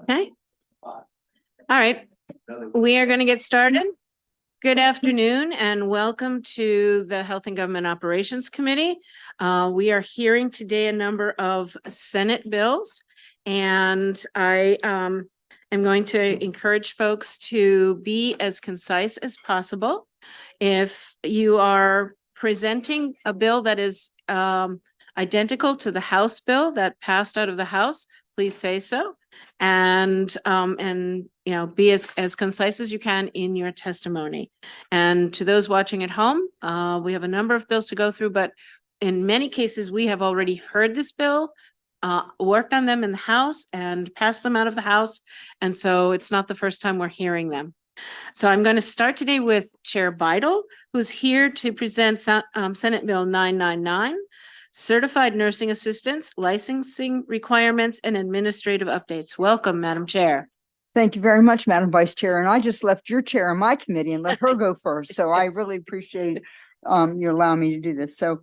Okay. All right. We are going to get started. Good afternoon and welcome to the Health and Government Operations Committee. We are hearing today a number of Senate bills, and I am going to encourage folks to be as concise as possible. If you are presenting a bill that is identical to the House bill that passed out of the House, please say so. And you know, be as concise as you can in your testimony. And to those watching at home, we have a number of bills to go through, but in many cases, we have already heard this bill, worked on them in the House and passed them out of the House. And so it's not the first time we're hearing them. So I'm going to start today with Chair Beidel, who's here to present Senate Bill 999. Certified nursing assistants, licensing requirements, and administrative updates. Welcome, Madam Chair. Thank you very much, Madam Vice Chair. And I just left your chair in my committee and let her go first. So I really appreciate you allowing me to do this. So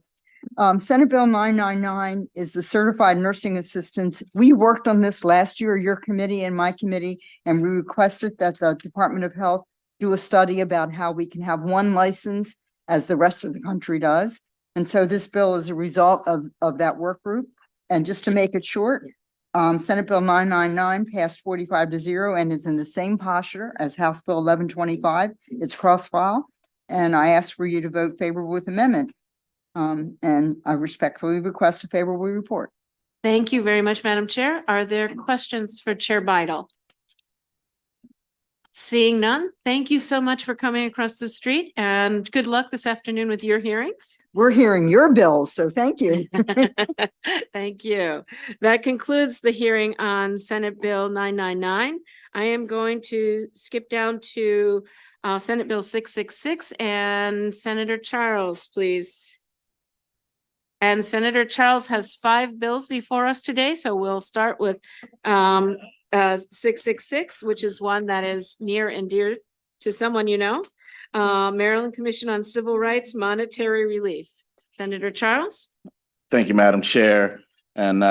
Senate Bill 999 is the certified nursing assistants. We worked on this last year, your committee and my committee, and we requested that the Department of Health do a study about how we can have one license as the rest of the country does. And so this bill is a result of that work group. And just to make it short, Senate Bill 999 passed 45-0 and is in the same posture as House Bill 1125. It's cross-file. And I ask for you to vote favorable with amendment. And I respectfully request a favorable report. Thank you very much, Madam Chair. Are there questions for Chair Beidel? Seeing none, thank you so much for coming across the street and good luck this afternoon with your hearings. We're hearing your bills, so thank you. Thank you. That concludes the hearing on Senate Bill 999. I am going to skip down to Senate Bill 666 and Senator Charles, please. And Senator Charles has 5 bills before us today, so we'll start with 666, which is one that is near and dear to someone you know. Maryland Commission on Civil Rights Monetary Relief. Senator Charles. Thank you, Madam Chair. And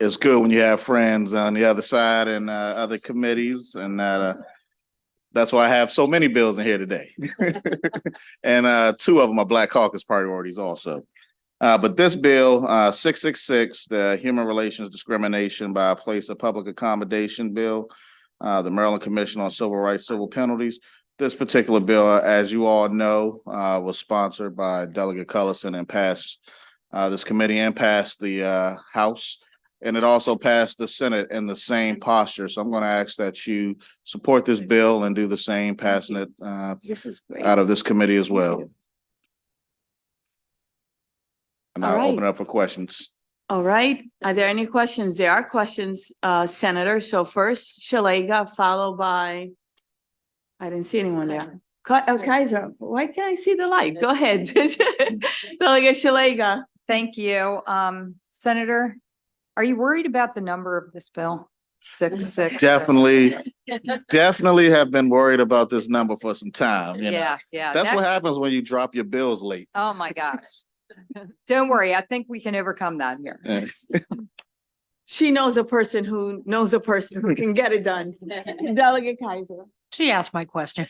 it's good when you have friends on the other side and other committees, and that's why I have so many bills in here today. And 2 of them are Black Caucus priorities also. But this bill, 666, the Human Relations Discrimination by Place of Public Accommodation Bill, the Maryland Commission on Civil Rights, Civil Penalties. This particular bill, as you all know, was sponsored by Delegate Cullison and passed this committee and passed the House. And it also passed the Senate in the same posture. So I'm going to ask that you support this bill and do the same, passing it out of this committee as well. And I'll open it up for questions. All right. Are there any questions? There are questions, Senator. So first, Shalega, followed by, I didn't see anyone there. Kaiser, why can't I see the light? Go ahead. Delegate Shalega. Thank you. Senator, are you worried about the number of this bill? 666. Definitely have been worried about this number for some time. You know? Yeah. That's what happens when you drop your bills late. Oh my gosh. Don't worry. I think we can overcome that here. She knows a person who knows a person who can get it done. Delegate Kaiser. She asked my question.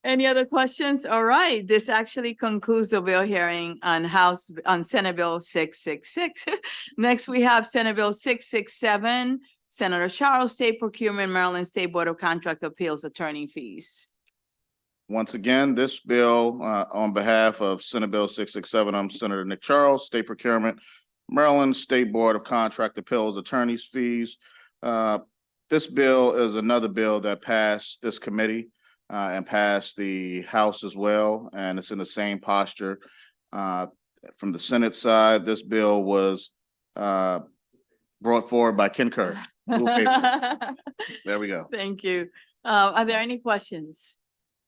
Any other questions? All right. This actually concludes the bill hearing on Senate Bill 666. Next, we have Senate Bill 667, Senator Charles, State Procurement, Maryland State Board of Contract Appeals, attorney fees. Once again, this bill on behalf of Senate Bill 667, I'm Senator Nick Charles, State Procurement, Maryland State Board of Contract Appeals, attorneys fees. This bill is another bill that passed this committee and passed the House as well, and it's in the same posture. From the Senate side, this bill was brought forward by Ken Kerr. There we go. Thank you. Are there any questions?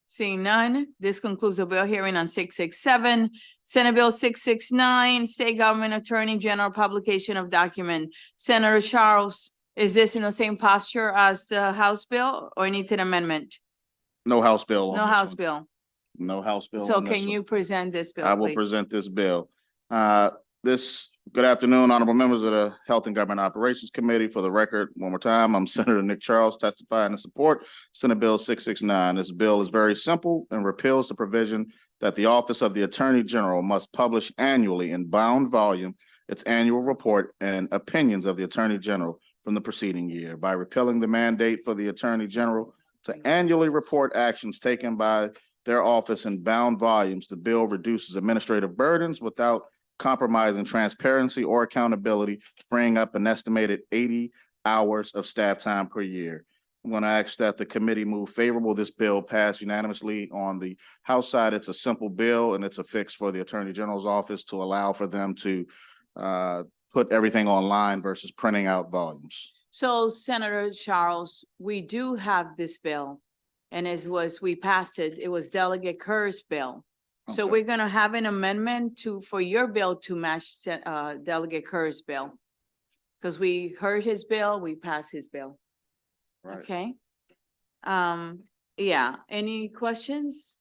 Seeing none, this concludes the bill hearing on 667. Senate Bill 669, State Government Attorney General publication of document. Senator Charles, is this in the same posture as the House bill or needs an amendment? No House bill. No House bill. No House bill. So can you present this bill, I will please? present this bill. This Good afternoon, honorable members of the Health and Government Operations Committee. For the record, one more time, I'm Senator Nick Charles testifying in support Senate Bill 669. This bill is very simple and repeals the provision that the Office of the Attorney General must publish annually in bound volume its annual report and opinions of the Attorney General from the preceding year. By repealing the mandate for the Attorney General to annually report actions taken by their office in bound volumes, the bill reduces administrative burdens without compromising transparency or accountability, freeing up an estimated 80 hours of staff time per year. I'm going to ask that the committee move favorable. This bill passed unanimously on the House side. It's a simple bill and it's a fix for the Attorney General's office to allow for them to put everything online versus printing out volumes. So Senator Charles, we do have this bill. And we passed it, it was Delegate Kerr's bill. So Okay. we're gonna have an amendment for your bill to match Delegate Kerr's bill. Because we heard his bill, we passed his bill. Right. Okay? Yeah, any questions?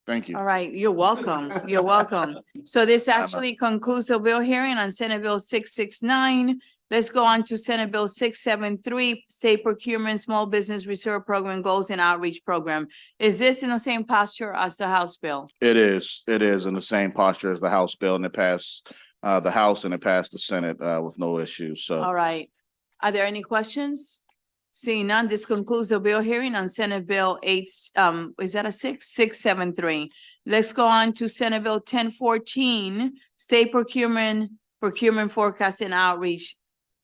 Thank you. All right, you're welcome. You're welcome. So this actually concludes the bill hearing on Senate Bill 669. Let's go on to Senate Bill 673, State Procurement Small Business Reserve Program Goals and Outreach Program. Is this in the same posture as the House bill? It is in the same posture as the House bill, and it passed the House and it passed the Senate with no issues. So. All right. Are there any questions? Seeing none, this concludes the bill hearing on Senate Bill 673. Let's go on to Senate Bill 1014, State Procurement Forecast and Outreach.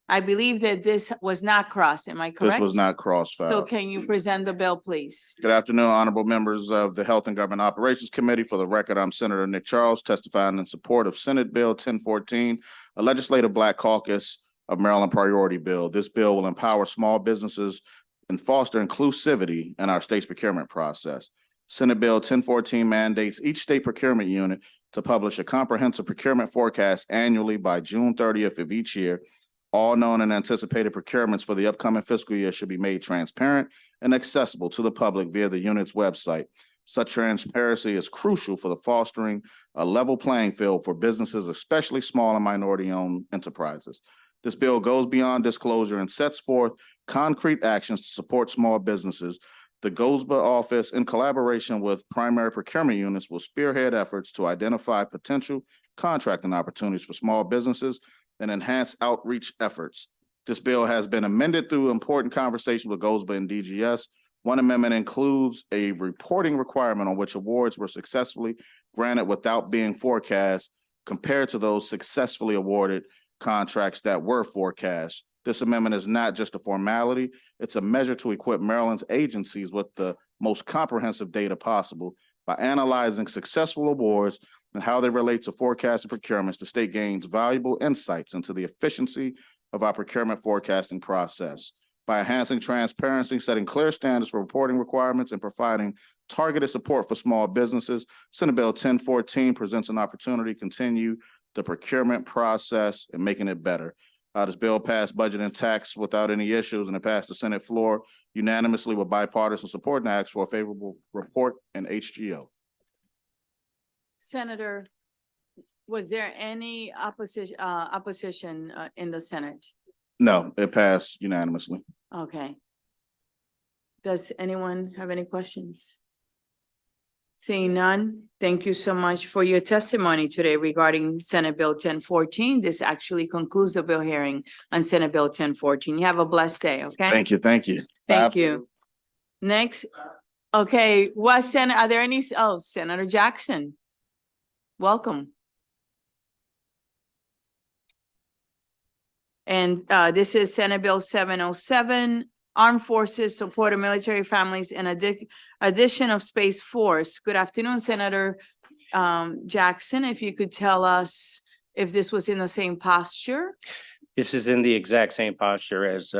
I believe that this was not crossed. Am I correct? This was not cross-filed. So can you present the bill, please? Good afternoon, honorable members of the Health and Government Operations Committee. For the record, I'm Senator Nick Charles testifying in support of Senate Bill 1014, a legislative Black Caucus of Maryland priority bill. This bill will empower small businesses and foster inclusivity in our state's procurement process. Senate Bill 1014 mandates each state procurement unit to publish a comprehensive procurement forecast annually by June 30th of each year. All known and anticipated procurements for the upcoming fiscal year should be made transparent and accessible to the public via the unit's website. Such transparency is crucial for the fostering a level playing field for businesses, especially small and minority-owned enterprises. This bill goes beyond disclosure and sets forth concrete actions to support small businesses. The GOSBA office, in collaboration with primary procurement units, will spearhead efforts to identify potential contracting opportunities for small businesses and enhance outreach efforts. This bill has been amended through important conversation with GOSBA and DGS. One amendment includes a reporting requirement on which awards were successfully granted without being forecast compared to those successfully awarded contracts that were forecast. This amendment is not just a formality, it's a measure to equip Maryland's agencies with the most comprehensive data possible. By analyzing successful awards and how they relate to forecasted procurements, the state gains valuable insights into the efficiency of our procurement forecasting process. By enhancing transparency, setting clear standards for reporting requirements, and providing targeted support for small businesses, Senate Bill 1014 presents an opportunity to continue the procurement process and making it better. This bill passed budget and tax without any issues, and it passed the Senate floor unanimously with bipartisan support, and asks for a favorable report in HGO. Senator, was there any opposition in the Senate? No, it passed unanimously. Okay. Does anyone have any questions? Seeing none, thank you so much for your testimony today regarding Senate Bill 1014. This actually concludes the bill hearing on Senate Bill 1014. You have a blessed day, okay? Thank you, thank you. Thank you. Next, okay, are there any, Senator Jackson. Welcome. And this is Senate Bill 707, Armed Forces Support of Military Families and Addition of Space Force. Good afternoon, Senator Jackson. If you could tell us if this was in the same posture. This is in the exact same posture as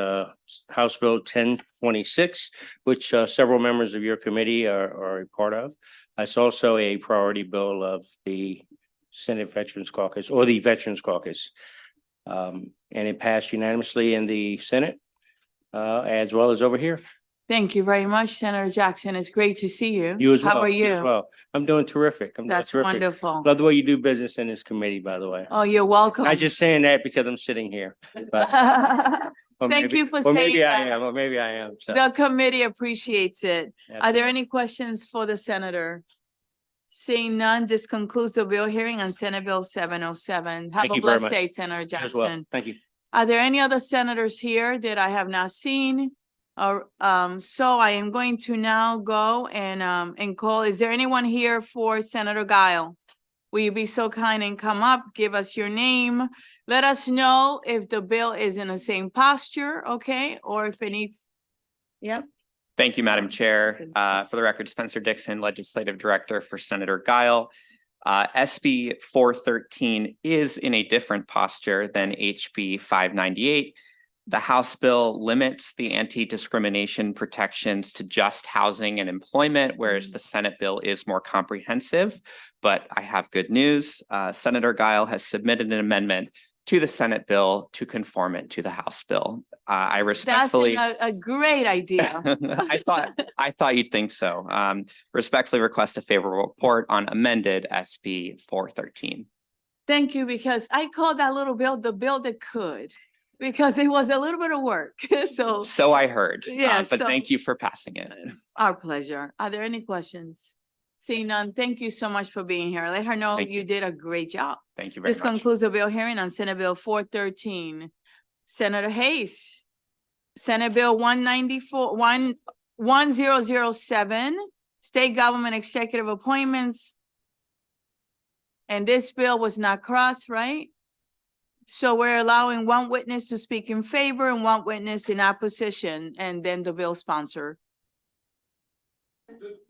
House Bill 1026, which several members of your committee are a part of. It's also a priority bill of the Senate Veterans Caucus or the Veterans Caucus. And it passed unanimously in the Senate as well as over here. Thank you very much, Senator Jackson. It's great to see you. You as well. How are as you? Well, I'm doing terrific. I'm doing That's terrific. wonderful. Love the way you do business in this committee, by the way. Oh, you're welcome. Not just saying that because I'm sitting here, but. Or Thank maybe- you for Or saying maybe I that. am, or maybe I am. So, The committee appreciates it. Are there absolutely. any questions for the senator? Seeing none, this concludes the bill hearing on Senate Bill 707. Have Thank a you very blessed much. day, Senator You as well. Jackson. Thank you. Are there any other senators here that I have not seen? Or, so I am going to now go and call, is there anyone here for Senator Guile? Will you be so kind and come up, give us your name? Let us know if the bill is in the same posture, okay, or if it needs. Yep. Thank you, Madam Chair. For the record, Spencer Dixon, Legislative Director for Senator Guile. SB 413 is in a different posture than HB 598. The House bill limits the anti-discrimination protections to just housing and employment, whereas the Senate bill is more comprehensive. But I have good news. Senator Guile has submitted an amendment to the Senate bill to conform it to the House bill. I respectfully. That's a great idea. I thought you'd think so. Respectfully request a favorable report on amended SB 413. Thank you, because I called that little bill the bill that could, because it was a little bit of work. So So I heard. Yeah, But so- thank you for passing it. our pleasure. Are there any questions? Seeing none, thank you so much for being here. Let her know Thank you did a great job. Thank you very This much. concludes the bill hearing on Senate Bill 413. Senator Hayes, Senate Bill 1007, State Government Executive Appointments. And this bill was not crossed, right? So we're allowing one witness to speak in favor and one witness in opposition, and then the bill sponsor.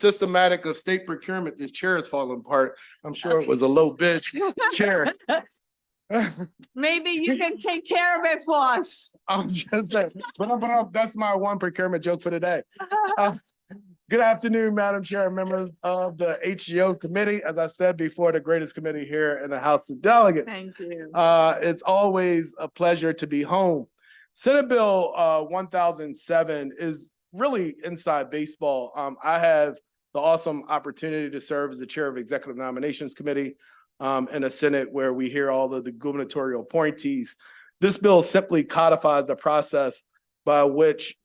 Systematic of state procurement, this chair is falling apart. I'm sure it was a low bid chair. Maybe you can take care of it for us. I'm just saying, but that's my one procurement joke for today. Good afternoon, Madam Chair, and members of the HGO Committee. As I said before, the greatest committee here in the House of Delegates. Thank you. It's always a pleasure to be home. Senate Bill 1007 is really inside baseball. I have the awesome opportunity to serve as the chair of Executive Nominations Committee in a Senate where we hear all of the gubernatorial appointees. This bill simply codifies the process by which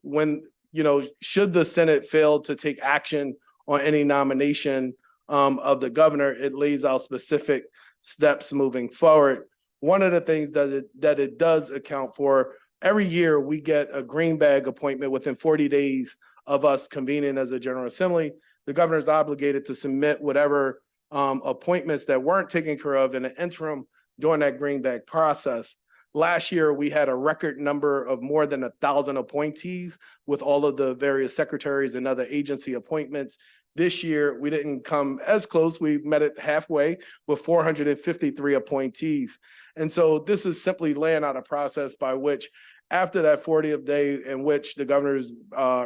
should the Senate fail to take action on any nomination of the governor, it lays out specific steps moving forward. One of the things that it does account for, every year we get a green bag appointment within 40 days of us convening as a General Assembly. The governor is obligated to submit whatever appointments that weren't taken care of in the interim during that green bag process. Last year, we had a record number of more than 1,000 appointees with all of the various secretaries and other agency appointments. This year, we didn't come as close. We met it halfway with 453 appointees. And so this is simply laying out a process by which after that 40th day in which the governor is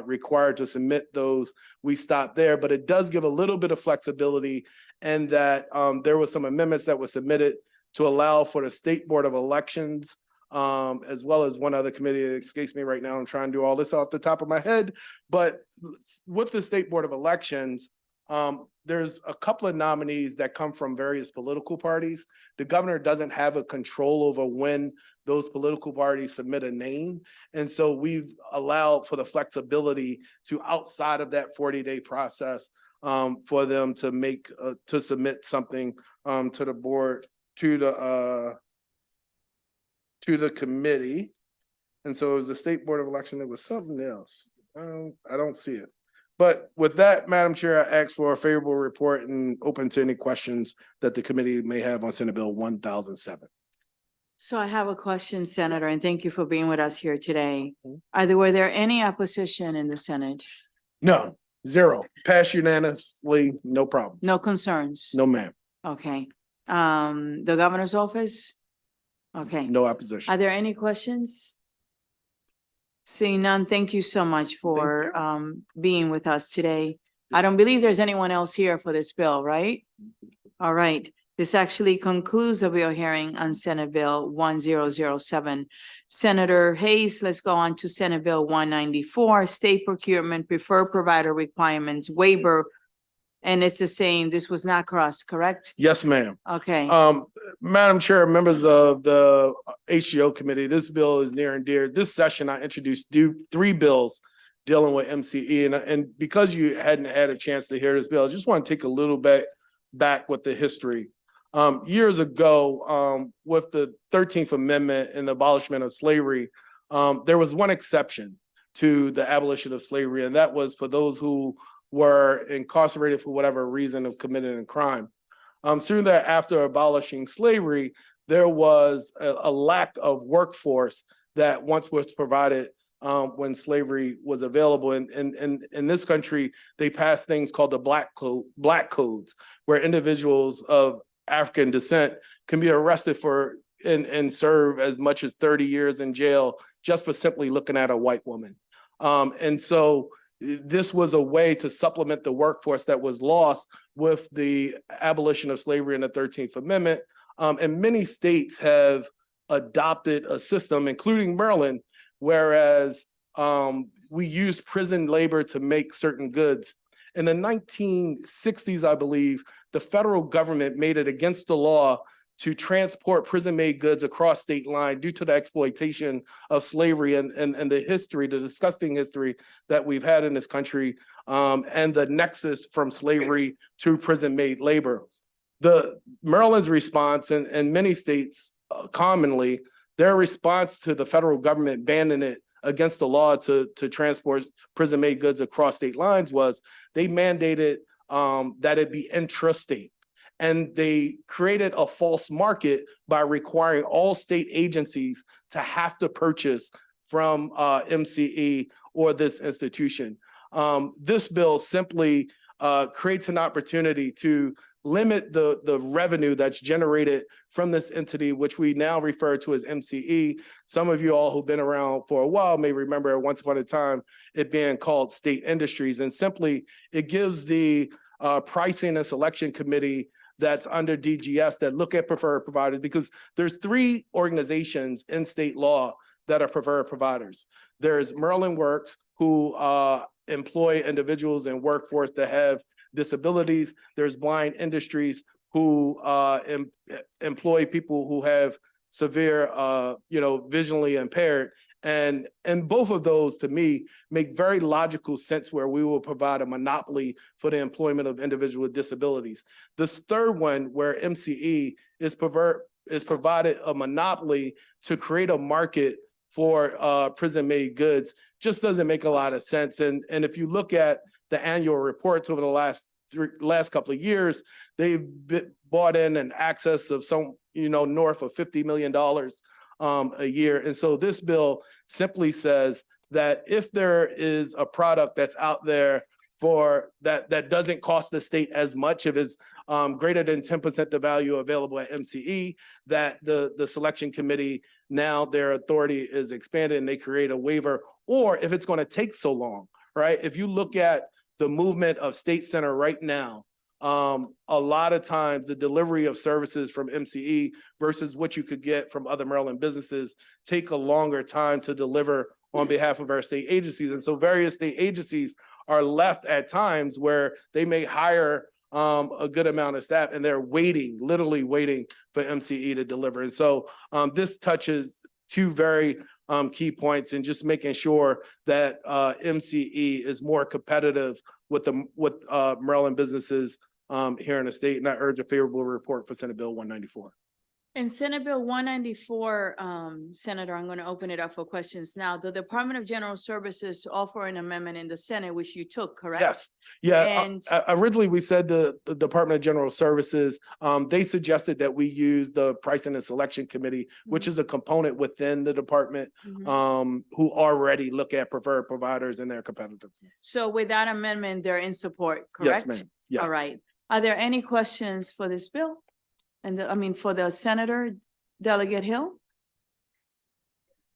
required to submit those, we stop there. But it does give a little bit of flexibility in that there were some amendments that were submitted to allow for the State Board of Elections, as well as one other committee that escapes me right now. I'm trying to do all this off the top of my head. But with the State Board of Elections, there's a couple of nominees that come from various political parties. The governor doesn't have a control over when those political parties submit a name. And so we've allowed for the flexibility to, outside of that 40-day process, for them to submit something to the board, to the committee. And so it was the State Board of Election. There was something else. I don't see it. But with that, Madam Chair, I ask for a favorable report and open to any questions that the committee may have on Senate Bill 1007. So I have a question, Senator, and thank you for being with us here today. Were there any opposition in the Senate? No, zero. Passed unanimously, no problem. No concerns? No, ma'am. Okay. The governor's office? Okay. No opposition. Are there any questions? Seeing none, thank you so much for being with us today. I don't believe there's anyone else here for this bill, right? All right. This actually concludes the bill hearing on Senate Bill 1007. Senator Hayes, let's go on to Senate Bill 194, State Procurement Preferred Provider Requirements Waiver. And it's the same, this was not crossed, correct? Yes, ma'am. Okay, Madam Chair, members of the HGO Committee, this bill is near and dear. This session, I introduced three bills dealing with MCE, and because you hadn't had a chance to hear this bill, I just want to take a little bit back with the history. Years ago, with the 13th Amendment and the abolishment of slavery, there was one exception to the abolition of slavery, and that was for those who were incarcerated for whatever reason of committing a crime. Soon thereafter abolishing slavery, there was a lack of workforce that once was provided when slavery was available. And in this country, they passed things called the Black Codes, where individuals of African descent can be arrested for and serve as much as 30 years in jail just for simply looking at a white woman. And so this was a way to supplement the workforce that was lost with the abolition of slavery in the 13th Amendment. And many states have adopted a system, including Maryland, whereas we use prison labor to make certain goods. In the 1960s, I believe, the federal government made it against the law to transport prison-made goods across state line due to the exploitation of slavery and the history, the disgusting history that we've had in this country, and the nexus from slavery to prison-made labor. The Maryland's response, and many states commonly, their response to the federal government banning it against the law to transport prison-made goods across state lines was they mandated that it be intrastate. And they created a false market by requiring all state agencies to have to purchase from MCE or this institution. This bill simply creates an opportunity to limit the revenue that's generated from this entity, which we now refer to as MCE. Some of you all who've been around for a while may remember once upon a time it being called State Industries. And simply, it gives the Pricing and Selection Committee that's under DGS that look at preferred providers, because there's three organizations in state law that are preferred providers. There's Maryland Works, who employ individuals and workforce that have disabilities. There's Blind Industries, who employ people who have severe, visually impaired. And both of those, to me, make very logical sense where we will provide a monopoly for the employment of individuals with disabilities. This third one, where MCE is provided a monopoly to create a market for prison-made goods, just doesn't make a lot of sense. And if you look at the annual reports over the last couple of years, they've bought in an excess of north of $50 million a year. And so this bill simply says that if there is a product that's out there for that doesn't cost the state as much, if it's greater than 10% the value available at MCE, that the selection committee, now their authority is expanded and they create a waiver. Or if it's going to take so long, right? If you look at the movement of State Center right now, a lot of times the delivery of services from MCE versus what you could get from other Maryland businesses take a longer time to deliver on behalf of our state agencies. And so various state agencies are left at times where they may hire a good amount of staff and they're literally waiting for MCE to deliver. And so this touches two very key points and just making sure that MCE is more competitive with Maryland businesses here in the state. And I urge a favorable report for Senate Bill 194. in Senate Bill 194, Senator, I'm going to open it up for questions now. The Department of General Services offer an amendment in the Senate, which you took, correct? Yes, yeah. And- Originally, we said the Department of General Services, they suggested that we use the Pricing and Selection Committee, which is a component within the department, who already look at preferred providers and their competitiveness. So with that amendment, they're in support, correct? Yes, ma'am. Yes. All right. Are there any questions for this bill? And for the Senator, Delegate Hill?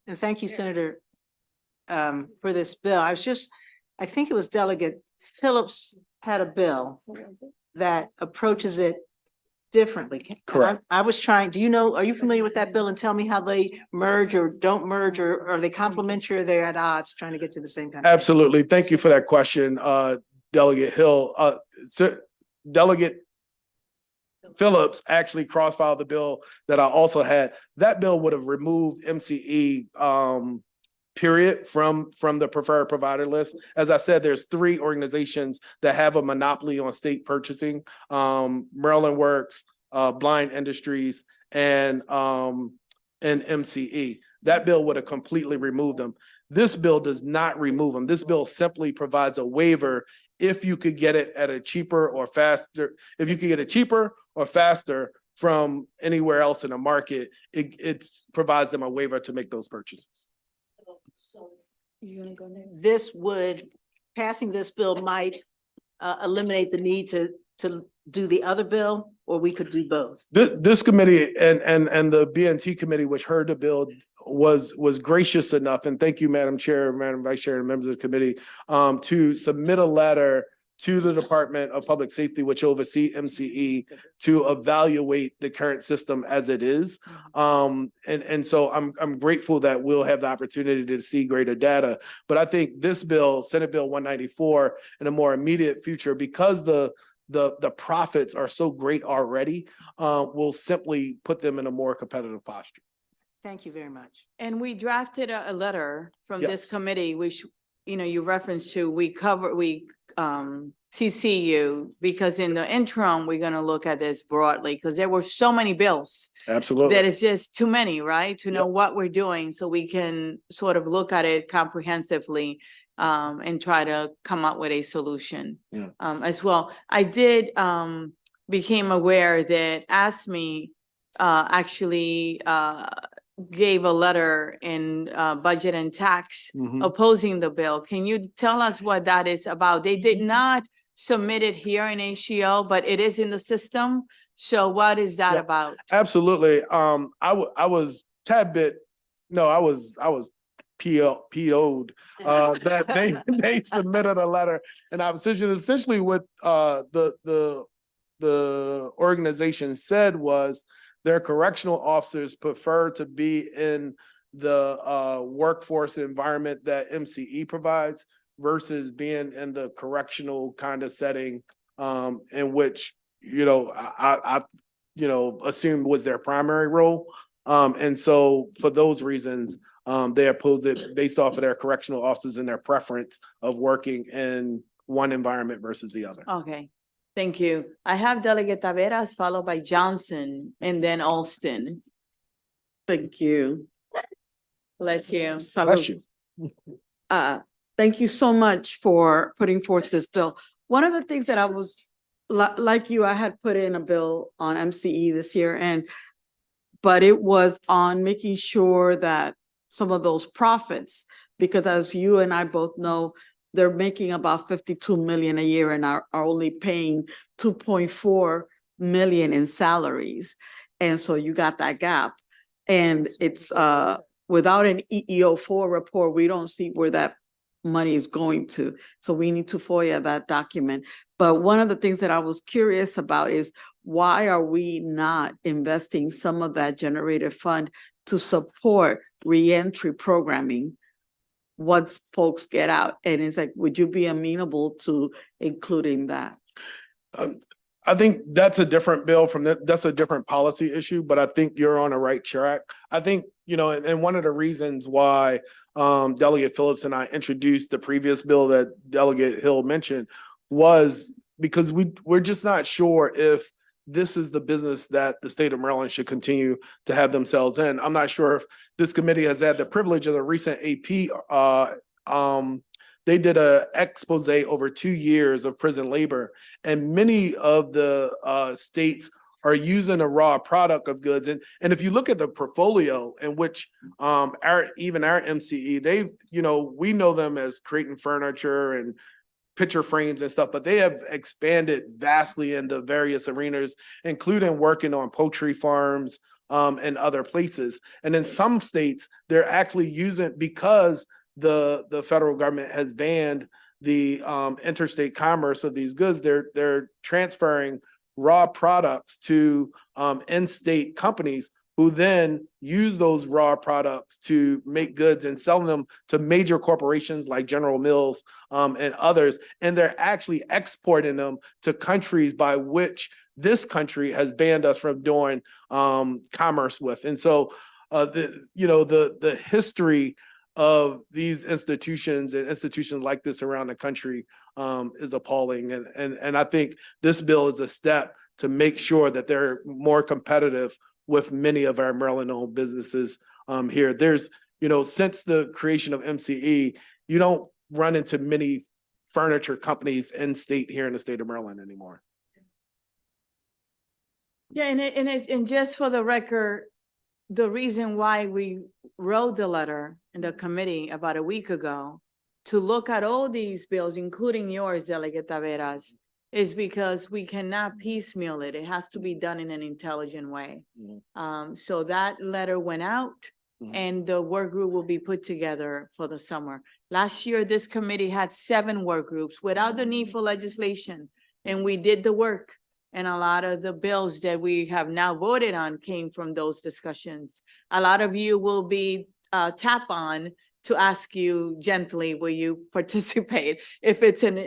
And thank you, Senator, for this bill. I think it was Delegate Phillips had a bill that approaches it differently. Correct. I was trying, do you know, are you familiar with that bill, and tell me how they merge or don't merge, or are they complementary or they're at odds trying to get to the same kind of? Absolutely. Thank you for that question, Delegate Hill. Delegate Phillips actually cross-filed the bill that I also had. That bill would have removed MCE period from the preferred provider list. As I said, there's 3 organizations that have a monopoly on state purchasing: Maryland Works, Blind Industries, and MCE. That bill would have completely removed them. This bill does not remove them. This bill simply provides a waiver if you could get it at a cheaper or faster, if you could get it cheaper or faster from anywhere else in the market, it provides them a waiver to make those purchases. This would, passing this bill might eliminate the need to do the other bill, or we could do both. This committee and the BNT committee, which heard the bill, was gracious enough, and thank you, Madam Chair, Madam Vice Chair, and members of the committee, to submit a letter to the Department of Public Safety, which oversee MCE, to evaluate the current system as it is. And so I'm grateful that we'll have the opportunity to see greater data. But I think this bill, Senate Bill 194, in a more immediate future, because the profits are so great already, will simply put them in a more competitive posture. Thank you very much. And we drafted a letter from this Yes. committee, which, you referenced to, we CC you, because in the interim, we're gonna look at this broadly, because there were so many bills Absolutely. that it's just too many, right? To know Yep. what we're doing, so we can sort of look at it comprehensively, and try to come up with a solution. Yeah. As well. I did, became aware that ASME, actually, gave a letter in, budget and tax Mhm. opposing the bill. Can you tell us what that is about? They did not submit it here in HGO, but it is in the system. So what is that Yeah. about? Absolutely. I was tad bit, no, I was PO'd that they submitted a letter in opposition. Essentially what the organization said was their correctional officers prefer to be in the workforce environment that MCE provides versus being in the correctional kind of setting in which I assumed was their primary role. And so for those reasons, they opposed it based off of their correctional officers and their preference of working in one environment versus the other. Okay, thank you. I have Delegate Taveras followed by Johnson and then Alston. Thank you. Bless you. Bless you. Thank you so much for putting forth this bill. One of the things that I was, like you, I had put in a bill on MCE this year, but it was on making sure that some of those profits, because as you and I both know, they're making about 52 million a year and are only paying 2.4 million in salaries. And so you got that gap. And it's without an EEO4 report, we don't see where that money is going to. So we need to FOIA that document. But one of the things that I was curious about is why are we not investing some of that generated fund to support reentry programming once folks get out? And it's like, would you be amenable to including that? I think that's a different bill from that. That's a different policy issue, but I think you're on the right track. I think, and one of the reasons why Delegate Phillips and I introduced the previous bill that Delegate Hill mentioned was because we're just not sure if this is the business that the state of Maryland should continue to have themselves in. I'm not sure if this committee has had the privilege of the recent AP. They did a expose over 2 years of prison labor, and many of the states are using a raw product of goods. And if you look at the portfolio in which our MCE, we know them as creating furniture and picture frames and stuff, but they have expanded vastly into various arenas, including working on poultry farms and other places. And in some states, they're actually using, because the federal government has banned the interstate commerce of these goods, they're transferring raw products to in-state companies who then use those raw products to make goods and sell them to major corporations like General Mills and others. And they're actually exporting them to countries by which this country has banned us from doing commerce with. And so the history of these institutions and institutions like this around the country is appalling. And I think this bill is a step to make sure that they're more competitive with many of our Maryland-owned businesses here. There's, since the creation of MCE, you don't run into many furniture companies in state here in the state of Maryland anymore. Yeah, and just for the record, the reason why we wrote the letter in the committee about a week ago to look at all these bills, including yours, Delegate Taveras, is because we cannot piecemeal it. It has to be done in an intelligent way. So that letter went out and the work group will be put together for the summer. Last year, this committee had 7 work groups without the need for legislation. And we did the work. And a lot of the bills that we have now voted on came from those discussions. A lot of you will be tapped on to ask you gently, will you participate if it's an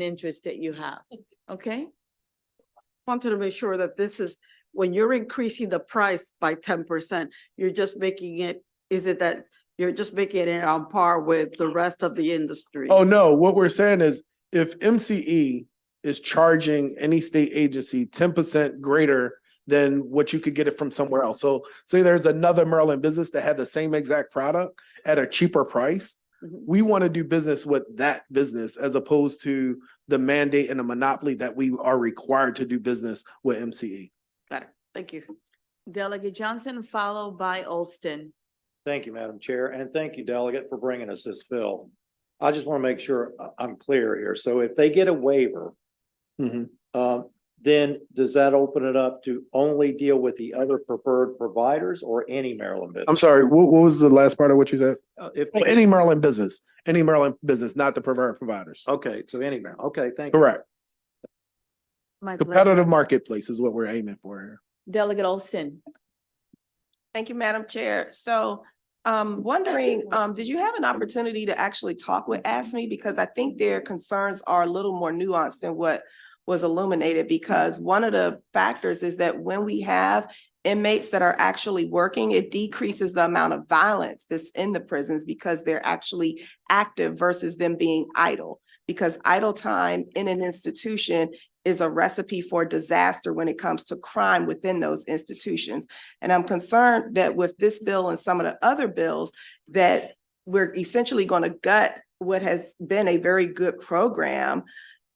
interest that you have, okay? Wanted to make sure that this is, when you're increasing the price by 10%, you're just making it, is it that you're just making it on par with the rest of the industry? Oh, no, what we're saying is if MCE is charging any state agency 10% greater than what you could get it from somewhere else. So say there's another Maryland business that had the same exact product at a cheaper price. We want to do business with that business as opposed to the mandate and the monopoly that we are required to do business with MCE. Got it. Thank you. Delegate Johnson, followed by Alston. Thank you, Madam Chair, and thank you, Delegate, for bringing us this bill. I just want to make sure I'm clear here. So if they get a waiver, then does that open it up to only deal with the other preferred providers or any Maryland business? I'm sorry, what was the last part of what you said? If Any Maryland business, not the preferred providers. Okay, so any Maryland. Okay, thank you. Correct. My Competitive pleasure. marketplace is what we're aiming for here. Delegate Alston. Thank you, Madam Chair. So wondering, did you have an opportunity to actually talk with ASME? Because I think their concerns are a little more nuanced than what was illuminated, because one of the factors is that when we have inmates that are actually working, it decreases the amount of violence that's in the prisons because they're actually active versus them being idle. Because idle time in an institution is a recipe for disaster when it comes to crime within those institutions. And I'm concerned that with this bill and some of the other bills, that we're essentially going to gut what has been a very good program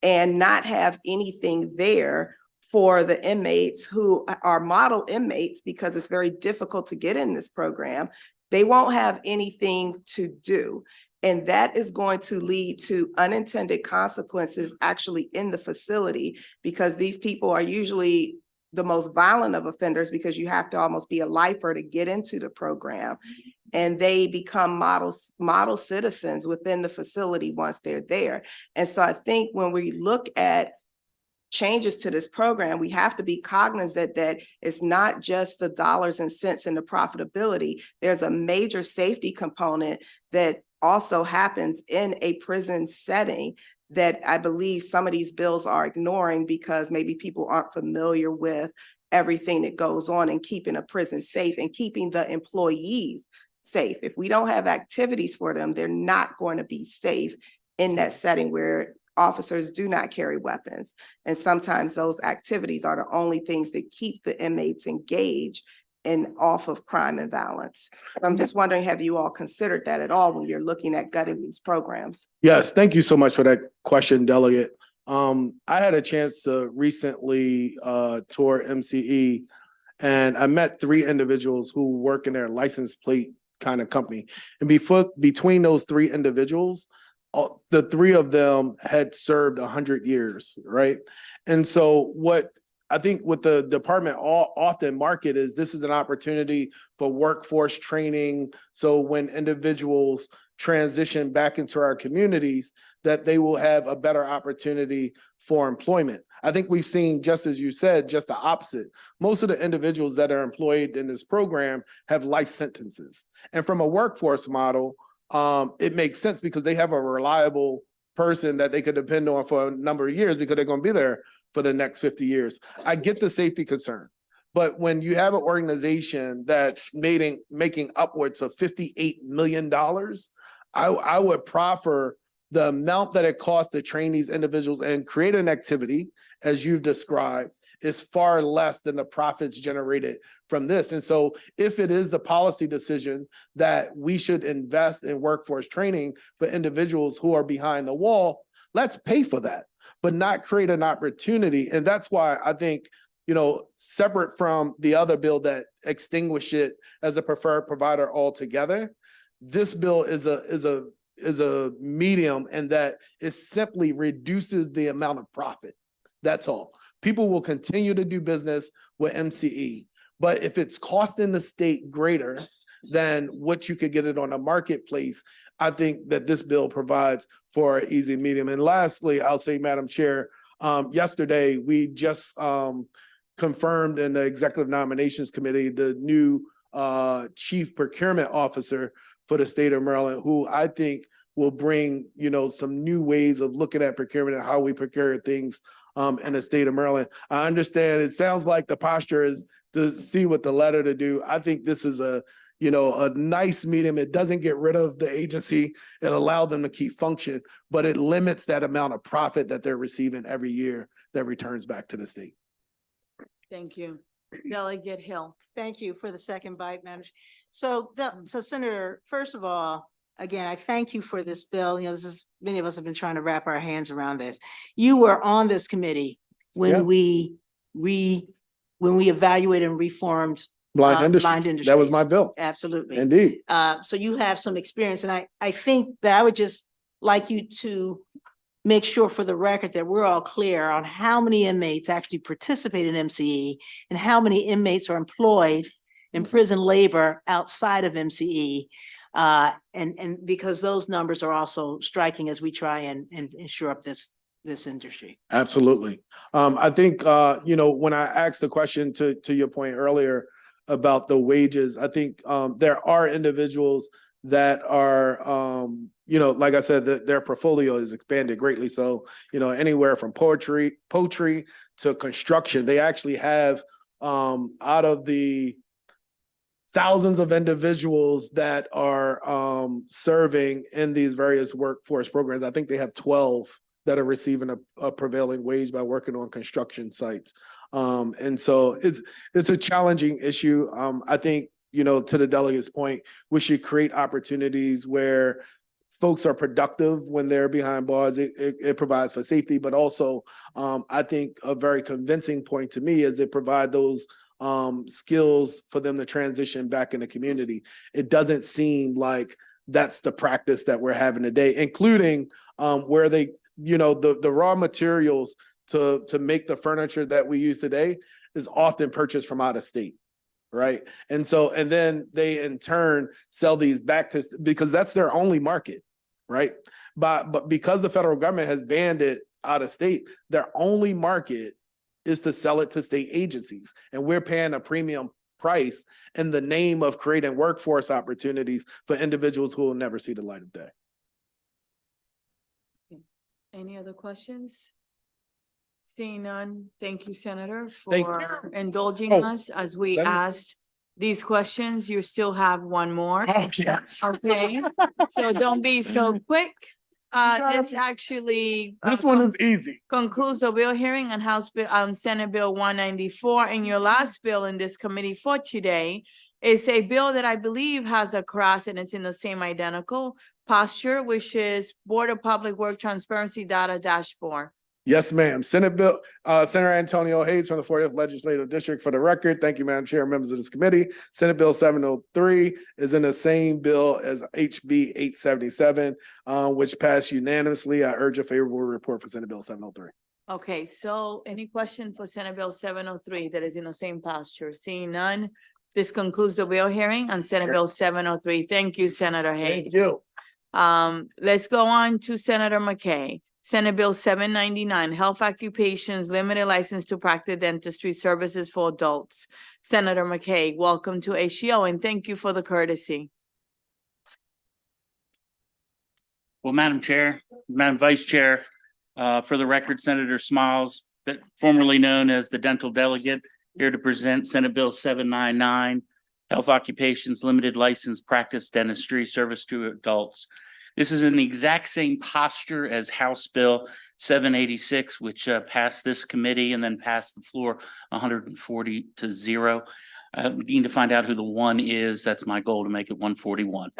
and not have anything there for the inmates who are model inmates, because it's very difficult to get in this program. They won't have anything to do. And that is going to lead to unintended consequences actually in the facility, because these people are usually the most violent of offenders, because you have to almost be a lifer to get into the program. And they become model citizens within the facility once they're there. And so I think when we look at changes to this program, we have to be cognizant that it's not just the dollars and cents and the profitability. There's a major safety component that also happens in a prison setting that I believe some of these bills are ignoring, because maybe people aren't familiar with everything that goes on in keeping a prison safe and keeping the employees safe. If we don't have activities for them, they're not going to be safe in that setting where officers do not carry weapons. And sometimes those activities are the only things that keep the inmates engaged and off of crime and violence. I'm just wondering, have you all considered that at all when you're looking at gutting these programs? Yes, thank you so much for that question, Delegate. I had a chance to recently tour MCE, and I met 3 individuals who work in their license plate kind of company. And between those 3 individuals, the 3 of them had served 100 years, right? And so what I think what the department often market is this is an opportunity for workforce training. So when individuals transition back into our communities, that they will have a better opportunity for employment. I think we've seen, just as you said, just the opposite. Most of the individuals that are employed in this program have life sentences. And from a workforce model, it makes sense because they have a reliable person that they could depend on for a number of years because they're going to be there for the next 50 years. I get the safety concern, but when you have an organization that's making upwards of $58 million, I would proffer the amount that it costs to train these individuals and create an activity, as you've described, is far less than the profits generated from this. And so if it is the policy decision that we should invest in workforce training for individuals who are behind the wall, let's pay for that, but not create an opportunity. And that's why I think, separate from the other bill that extinguished it as a preferred provider altogether, this bill is a medium, and that it simply reduces the amount of profit. That's all. People will continue to do business with MCE, but if it's costing the state greater than what you could get it on a marketplace, I think that this bill provides for an easy medium. And lastly, I'll say, Madam Chair, yesterday we just confirmed in the Executive Nominations Committee the new Chief Procurement Officer for the state of Maryland, who I think will bring, some new ways of looking at procurement and how we procure things in the state of Maryland. I understand it sounds like the posture is to see what the letter to do. I think this is a nice medium. It doesn't get rid of the agency. It allowed them to keep function, but it limits that amount of profit that they're receiving every year that returns back to the state. Thank you. Delegate Hill. Thank you for the second bite, Madam. So Senator, first of all, again, I thank you for this bill. Many of us have been trying to wrap our hands around this. You were on this committee when we evaluated and reformed Blind industries. That was my bill. Absolutely. Indeed. So you have some experience, and I think that I would just like you to make sure for the record that we're all clear on how many inmates actually participate in MCE and how many inmates are employed in prison labor outside of MCE. And because those numbers are also striking as we try and shore up this industry. Absolutely. I think, when I asked the question to your point earlier about the wages, I think there are individuals that are, like I said, their portfolio is expanded greatly. So, anywhere from poultry to construction, they actually have out of the thousands of individuals that are serving in these various workforce programs. I think they have 12 that are receiving a prevailing wage by working on construction sites. And so it's a challenging issue. I think, to the delegate's point, we should create opportunities where folks are productive when they're behind bars. It provides for safety, but also I think a very convincing point to me is it provide those skills for them to transition back in the community. It doesn't seem like that's the practice that we're having today, including where they, the raw materials to make the furniture that we use today is often purchased from out of state. Right. And then they in turn sell these back to, because that's their only market. Right. But because the federal government has banned it out of state, their only market is to sell it to state agencies. And we're paying a premium price in the name of creating workforce opportunities for individuals who will never see the light of day. Any other questions? Seeing none, thank you, Senator, Thank for indulging Oh, us as we Senator. asked these questions. You still have one more. Oh, yes. Okay, so don't be so quick. This actually. This one is easy. Concludes the bill hearing on House Bill, Senate Bill 194. And your last bill in this committee for today is a bill that I believe has a cross and it's in the same identical posture, which is Board of Public Work Transparency Data Dashboard. Yes, ma'am. Senator Antonio Hayes from the 40th Legislative District. For the record, thank you, Madam Chair, members of this committee. Senate Bill 703 is in the same bill as HB 877, which passed unanimously. I urge a favorable report for Senate Bill 703. Okay, so any question for Senate Bill 703 that is in the same posture? Seeing none, this concludes the bill hearing on Senate Bill 703. Thank you, Senator Hayes. Thank you. Let's go on to Senator McKay. Senate Bill 799, Health Occupations Limited License to Practice Dentistry Services for Adults. Senator McKay, welcome to HGO and thank you for the courtesy. Well, Madam Chair, Madam Vice Chair, for the record, Senator Smiles, formerly known as the Dental Delegate, here to present Senate Bill 799, Health Occupations Limited License Practice Dentistry Service to Adults. This is in the exact same posture as House Bill 786, which passed this committee and then passed the floor 140-0. We need to find out who the one is. That's my goal, to make it 141.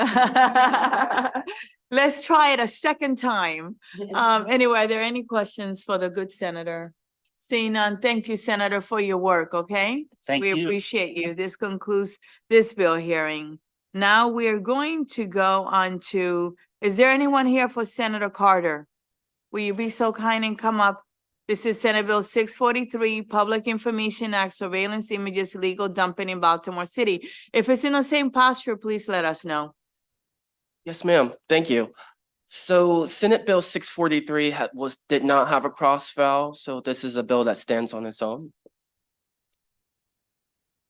Let's try it a second time. Anyway, are there any questions for the good senator? Seeing none, thank you, Senator, for your work, okay? Thank We you. appreciate you. This concludes this bill hearing. Now we are going to go on to, is there anyone here for Senator Carter? Will you be so kind and come up? This is Senate Bill 643, Public Information Act, Surveillance Images, Legal Dumping in Baltimore City. If it's in the same posture, please let us know. Yes, ma'am. Thank you. So Senate Bill 643 did not have a cross-file, so this is a bill that stands on its own.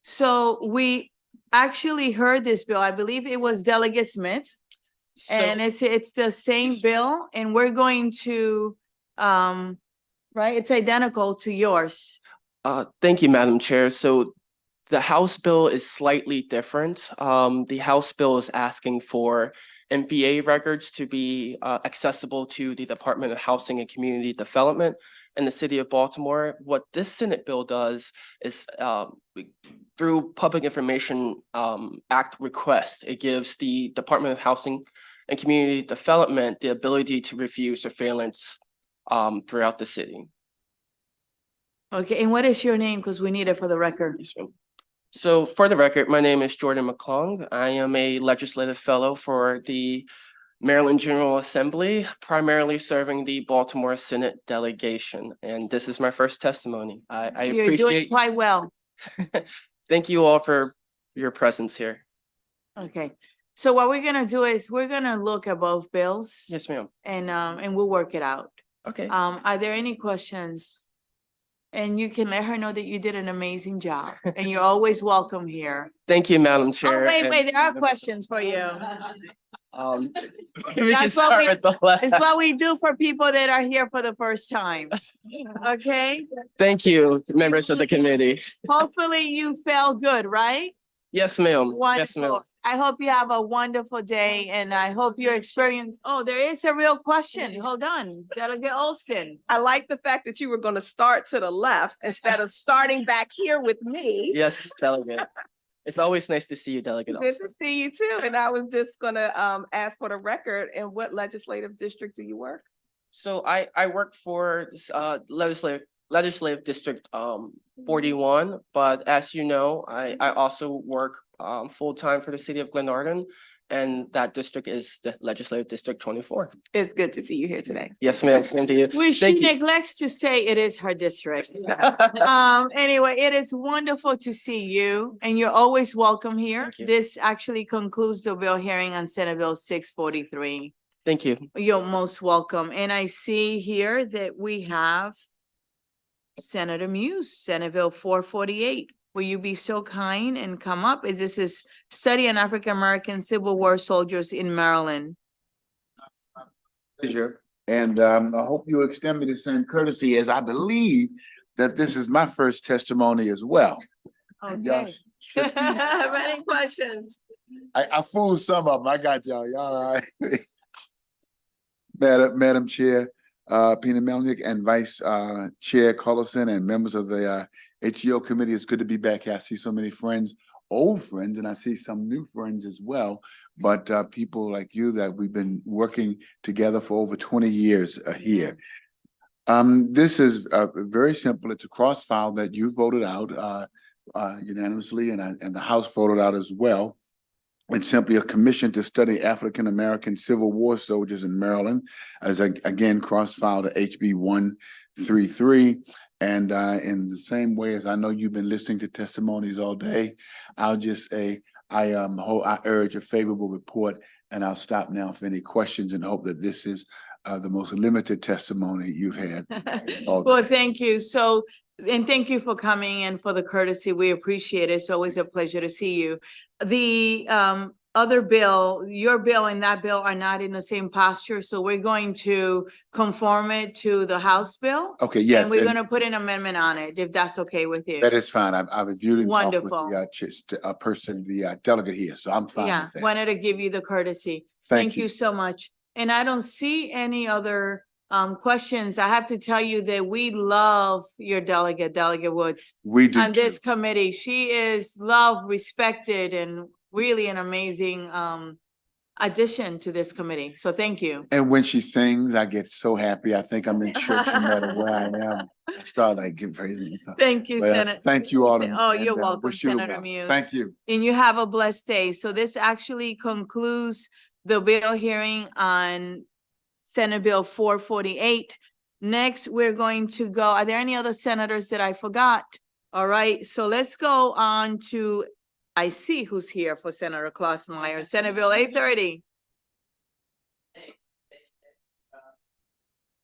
So we actually heard this bill. I believe it was Delegate Smith. And it's the same bill and we're going to, right, it's identical to yours. Thank you, Madam Chair. So the House bill is slightly different. The House bill is asking for MPA records to be accessible to the Department of Housing and Community Development in the city of Baltimore. What this Senate bill does is through Public Information Act request, it gives the Department of Housing and Community Development the ability to review surveillance throughout the city. Okay, and what is your name? Because we need it for the record. Yes, ma'am. So for the record, my name is Jordan McClung. I am a legislative fellow for the Maryland General Assembly, primarily serving the Baltimore Senate delegation. And this is my first testimony. I You're doing appreciate. quite well. Thank you all for your presence here. Okay, so what we're gonna do is we're gonna look at both bills. Yes, ma'am. And we'll work it out. Okay. Are there any questions? And you can let her know that you did an amazing job and you're always welcome here. Thank you, Madam Oh, Chair. wait, there are questions for you. We can That's what start we- with the left. It's what we do for people that are here for the first time. Okay, Thank you, members of the committee. hopefully you felt good, right? Yes, ma'am. Yes, ma'am. Wonderful. I hope you have a wonderful day and I hope your experience, oh, there is a real question. Hold on, Delegate Olson. I like the fact that you were going to start to the left instead of starting back here with me. Yes, Delegate. It's always nice to see you, Delegate. Good to see you too. And I was just gonna ask for the record, in what legislative district do you work? So I work for legislative district 41, but as you know, I also work full-time for the city of Glenarden, and that district is the legislative district 24. It's good to see you here today. Yes, ma'am. Same to you. Well, she Thank you. neglects to say it is her district. Anyway, it is wonderful to see you and you're always welcome here. Thank you. This actually concludes the bill hearing on Senate Bill 643. Thank you. You're most welcome. And I see here that we have Senator Muse, Senate Bill 448. Will you be so kind and come up? This is Study on African American Civil War Soldiers in Maryland. Pleasure. And I hope you extend me the same courtesy, as I believe that this is my first testimony as well. And y'all Okay. should be- Any questions? I fooled some of them. I got y'all. Y'all all right? Madam Chair, Pina Melnick, and Vice Chair Collison, and members of the HGO Committee. It's good to be back here. I see so many friends, old friends, and I see some new friends as well. But people like you that we've been working together for over 20 years here. This is very simple. It's a cross file that you voted out unanimously, and the House voted out as well. It's simply a commission to study African-American Civil War soldiers in Maryland, as again, cross-filed to HB 133. And in the same way as I know you've been listening to testimonies all day, I'll just say I urge a favorable report, and I'll stop now for any questions and hope that this is the most limited testimony you've had. Well, thank you. So, and thank you for coming and for the courtesy. We appreciate it. It's always a pleasure to see you. The other bill, your bill and that bill are not in the same posture, so we're going to conform it to the House bill. Okay, yes. And we're and gonna put an amendment on it, if that's okay with you. That is fine. I've reviewed and talked with Wonderful. the delegate here, so I'm fine Yeah, with that. wanted to give you the courtesy. Thank Thank you so much. And I don't see any other questions. I have to tell you that we love your delegate, Delegate Woods, We do on this too. committee. She is loved, respected, and really an amazing addition to this committee. So thank you. And when she sings, I get so happy. I think I'm in church no matter where I am. I start like getting praising and stuff. Thank you, But, Senator. thank you all. Oh, you're welcome, wish you the Senator well. Muse. Thank you. And you have a blessed day. So this actually concludes the bill hearing on Senate Bill 448. Next, we're going to go, are there any other senators that I forgot? All right, so let's go on to, I see who's here for Senator Klossmeyer, Senate Bill 830.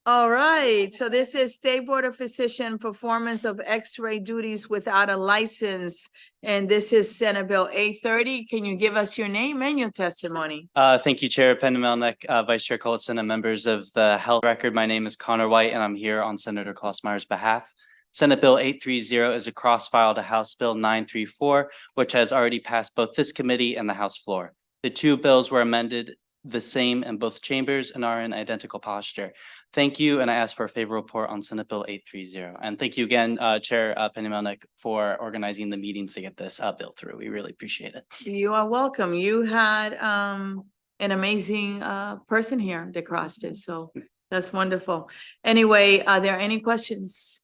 All right, so this is State Board of Physician performance of X-ray duties without a license. And this is Senate Bill 830. Can you give us your name and your testimony? Thank you, Chair Penn Melnick, Vice Chair Cullison, and members of the Health Record. My name is Connor White, and I'm here on Senator Klossmeyer's behalf. Senate Bill 830 is a cross-file to House Bill 934, which has already passed both this committee and the House floor. The two bills were amended the same in both chambers and are in identical posture. Thank you, and I ask for a favorable report on Senate Bill 830. And thank you again, Chair Penny Melnick, for organizing the meetings to get this bill through. We really appreciate it. You are welcome. You had an amazing person here that crossed it, so that's wonderful. Anyway, are there any questions?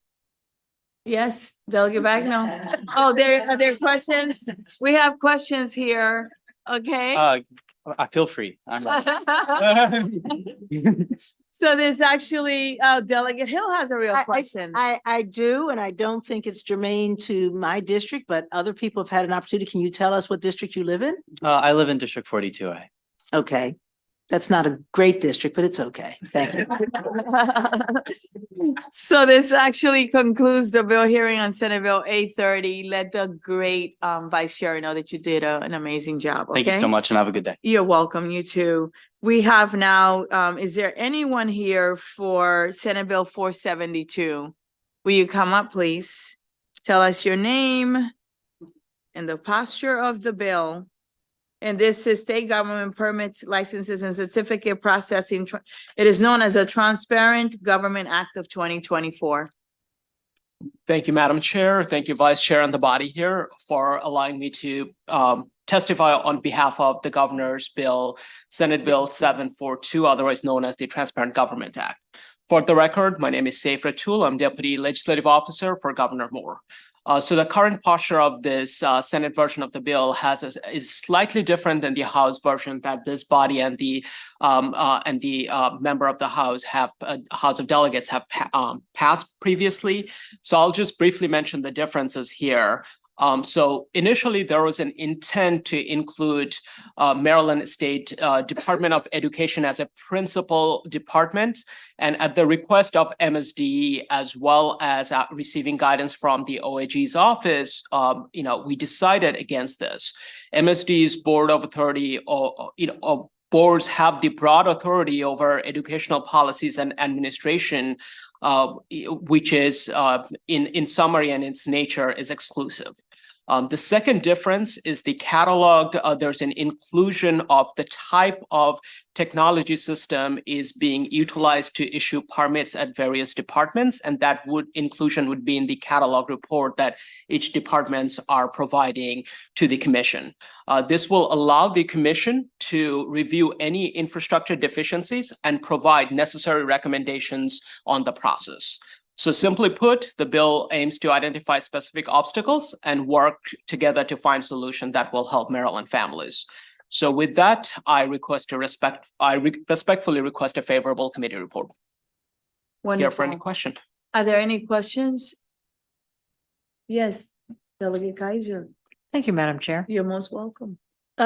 Yes, Delegate Bagno. Oh, are there questions? We have questions here, okay? I feel free. So there's actually, Delegate Hill has a real question. I do, and I don't think it's germane to my district, but other people have had an opportunity. Can you tell us what district you live in? I live in District 42A. Okay, that's not a great district, but it's okay. Thank you. So this actually concludes the bill hearing on Senate Bill 830. Let the great Vice Chair know that you did an amazing job, okay? Thank you so much, and have a good day. You're welcome, you too. We have now, is there anyone here for Senate Bill 472? Will you come up, please? Tell us your name and the posture of the bill. And this is state government permits, licenses, and certificate processing. It is known as the Transparent Government Act of 2024. Thank you, Madam Chair. Thank you, Vice Chair and the body here for allowing me to testify on behalf of the governor's bill, Senate Bill 742, otherwise known as the Transparent Government Act. For the record, my name is Saif Ratul. I'm Deputy Legislative Officer for Governor Moore. So the current posture of this Senate version of the bill is slightly different than the House version that this body and the member of the House House of Delegates have passed previously. So I'll just briefly mention the differences here. So initially there was an intent to include Maryland State Department of Education as a principal department, and at the request of MSD, as well as receiving guidance from the OAG's office, we decided against this. MSD's board of authority, boards have the broad authority over educational policies and administration, which is in summary and its nature is exclusive. The second difference is the catalog. There's an inclusion of the type of technology system is being utilized to issue permits at various departments, and that inclusion would be in the catalog report that each departments are providing to the commission. This will allow the commission to review any infrastructure deficiencies and provide necessary recommendations on the process. So simply put, the bill aims to identify specific obstacles and work together to find solutions that will help Maryland families. So with that, I respectfully request a favorable committee report. Here for any Wonderful. question. Are there any questions? Yes, Delegate Kaiser, Thank you, Madam Chair. you're most welcome.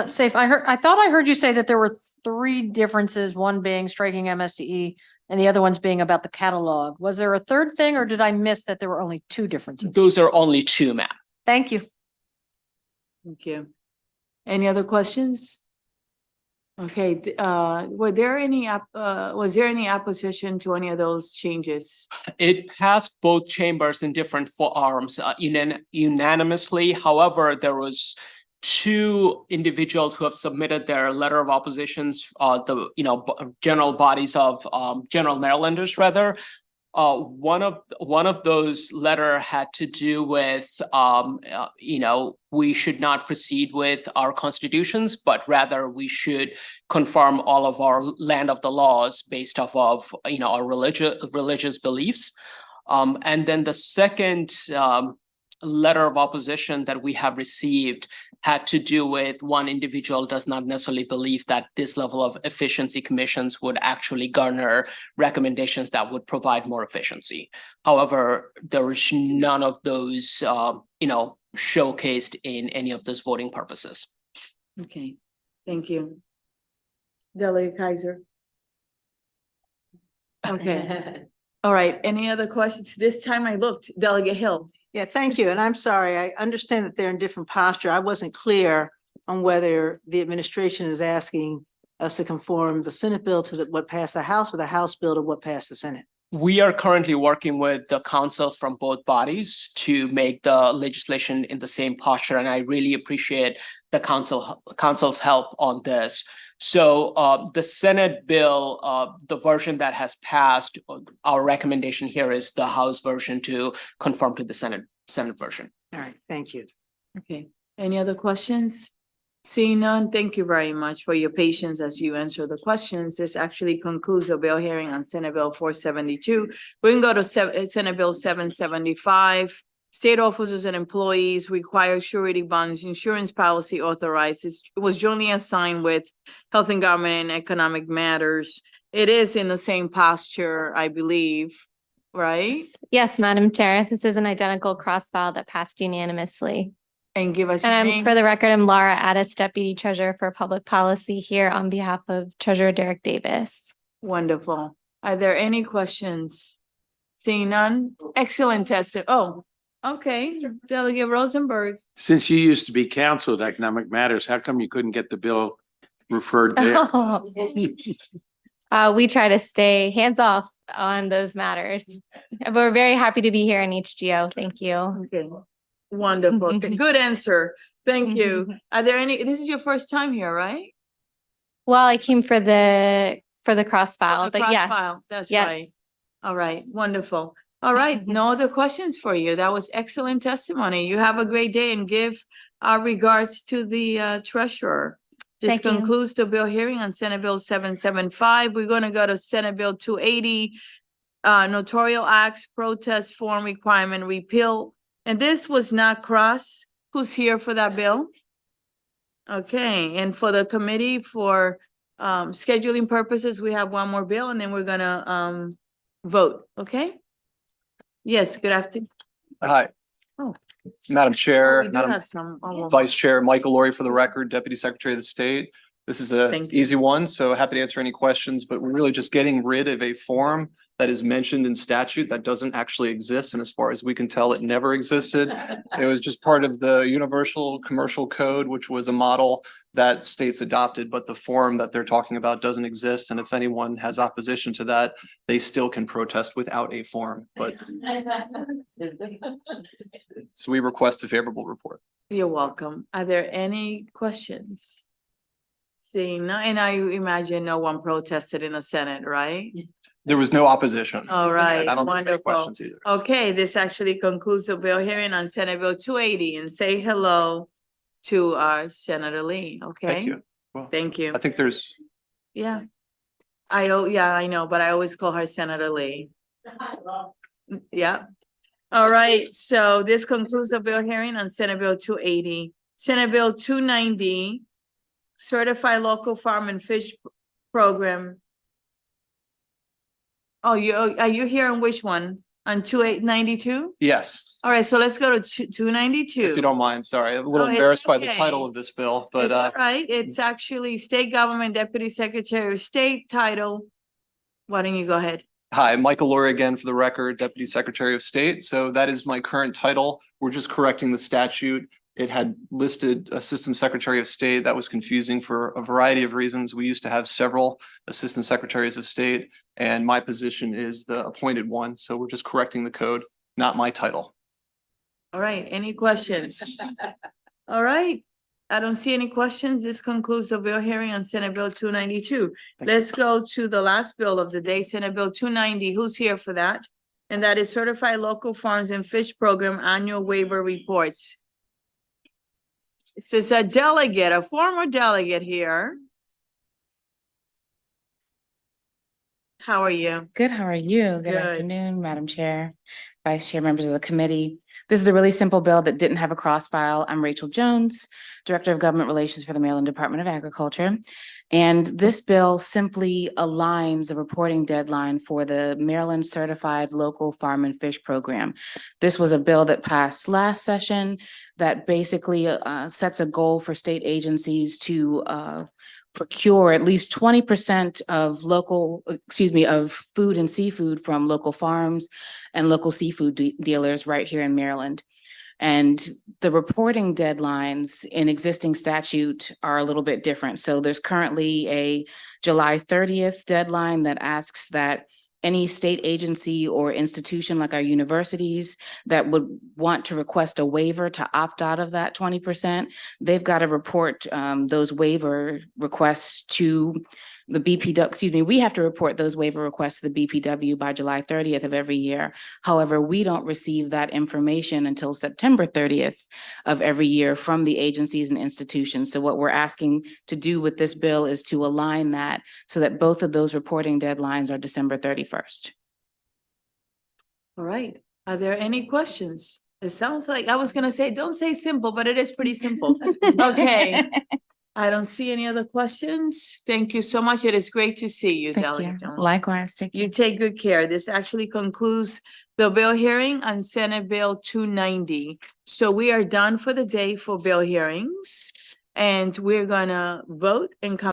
Safe, I thought I heard you say that there were three differences, one being striking MSDE and the other ones being about the catalog. Was there a third thing or did I miss that there were only two differences? Those are only two, ma'am. Thank you. Thank you. Any other questions? Okay, was there any opposition to any of those changes? It passed both chambers in different forums unanimously. However, there was two individuals who have submitted their letter of oppositions, general bodies of General Marylanders rather. One of those letter had to do with we should not proceed with our constitutions, but rather we should conform all of our land of the laws based off of our religious beliefs. And then the second letter of opposition that we have received had to do with one individual does not necessarily believe that this level of efficiency commissions would actually garner recommendations that would provide more efficiency. However, there is none of those, showcased in any of those voting purposes. Okay, thank you. Delegate Kaiser. Okay, all right, any other questions? This time I looked, Delegate Hill. Yeah, thank you. And I'm sorry, I understand that they're in different posture. I wasn't clear on whether the administration is asking us to conform the Senate bill to what passed the House or the House bill to what passed the Senate. We are currently working with the councils from both bodies to make the legislation in the same posture, and I really appreciate the council's help on this. So the Senate bill, the version that has passed, our recommendation here is the House version to conform to the Senate version. All right, thank you. Okay, any other questions? Seeing none, thank you very much for your patience as you answer the questions. This actually concludes the bill hearing on Senate Bill 472. We can go to Senate Bill 775. State officers and employees require surety bonds, insurance policy authorized. It was jointly assigned with Health and Government and Economic Matters. It is in the same posture, I believe, right? Yes, Madam Chair, this is an identical cross file that passed unanimously. And give us your And name. for the record, I'm Laura Addis, Deputy Treasurer for Public Policy here on behalf of Treasurer Derek Davis. Wonderful. Are there any questions? Seeing none? Excellent testimony. Oh, okay. Delegate Rosenberg. Since you used to be counsel at Economic Matters, how come you couldn't get the bill referred there? We try to stay hands off on those matters. We're very happy to be here in HGO. Thank you. Okay. Wonderful. Good answer. Thank you. Are there any, this is your first time here, right? Well, I came for the cross file, The but cross yes. file, that's yes. right. All right, wonderful. All right, no other questions for you. That was excellent testimony. You have a great day and give our regards to the treasurer. This Thank you. concludes the bill hearing on Senate Bill 775. We're going to go to Senate Bill 280, notarial acts, protest form requirement repeal. And this was not cross. Who's here for that bill? Okay, and for the committee for scheduling purposes, we have one more bill and then we're gonna vote, okay? Yes, good afternoon. Hi. Oh. Madam Chair, We do Madam have some. Vice Chair, Michael Laurie for the record, Deputy Secretary of the State. This is a Thank you. easy one, so happy to answer any questions, but we're really just getting rid of a form that is mentioned in statute that doesn't actually exist. And as far as we can tell, it never existed. It was just part of the Universal Commercial Code, which was a model that states adopted, but the form that they're talking about doesn't exist. And if anyone has opposition to that, they still can protest without a form, but so we request a favorable report. You're welcome. Are there any questions? Seeing none, and I imagine no one protested in the Senate, right? There was no opposition. All right, I don't think there are wonderful. questions either. Okay, this actually concludes the bill hearing on Senate Bill 280 and say hello to our Senator Lee, okay? Thank you. Well, Thank you. I think there's, Yeah. Yeah, I know, but I always call her Senator Lee. Yeah. All right, so this concludes the bill hearing on Senate Bill 280. Senate Bill 290. certified local farm and fish program. Oh, are you here on which one? On 2892? Yes, All right, so let's go to 292. if you don't mind, sorry, I'm a little Oh, it's embarrassed by the okay. title of this bill, but It's all right. It's actually State Government Deputy Secretary of State title. Why don't you go ahead? hi, Michael Laurie again for the record, Deputy Secretary of State. So that is my current title. We're just correcting the statute. It had listed Assistant Secretary of State. That was confusing for a variety of reasons. We used to have several Assistant Secretaries of State, and my position is the appointed one. So we're just correcting the code, not my title. All right, any questions? All right, I don't see any questions. This concludes the bill hearing on Senate Bill 292. Let's go to the last bill of the day, Senate Bill 290. Who's here for that? And that is Certified Local Farms and Fish Program Annual Waiver Reports. This is a delegate, a former delegate here. How are you? Good, how are you? Good Good. afternoon, Madam Chair, Vice Chair, members of the committee. This is a really simple bill that didn't have a cross file. I'm Rachel Jones, Director of Government Relations for the Maryland Department of Agriculture. And this bill simply aligns the reporting deadline for the Maryland Certified Local Farm and Fish Program. This was a bill that passed last session that basically sets a goal for state agencies to procure at least 20% of of food and seafood from local farms and local seafood dealers right here in Maryland. And the reporting deadlines in existing statute are a little bit different. So there's currently a July 30th deadline that asks that any state agency or institution like our universities that would want to request a waiver to opt out of that 20%, they've got to report those waiver requests to the BPW, we have to report those waiver requests to the BPW by July 30th of every year. However, we don't receive that information until September 30th of every year from the agencies and institutions. So what we're asking to do with this bill is to align that so that both of those reporting deadlines are December 31st. All right, are there any questions? It sounds like I was gonna say, don't say simple, but it is pretty simple. Okay. I don't see any other questions. Thank you so much. It is great to see you, Thank Delegate you. Jones. Likewise, You take good care. This actually concludes the bill hearing on Senate Bill 290. So we are done for the day for bill hearings, and we're gonna vote and come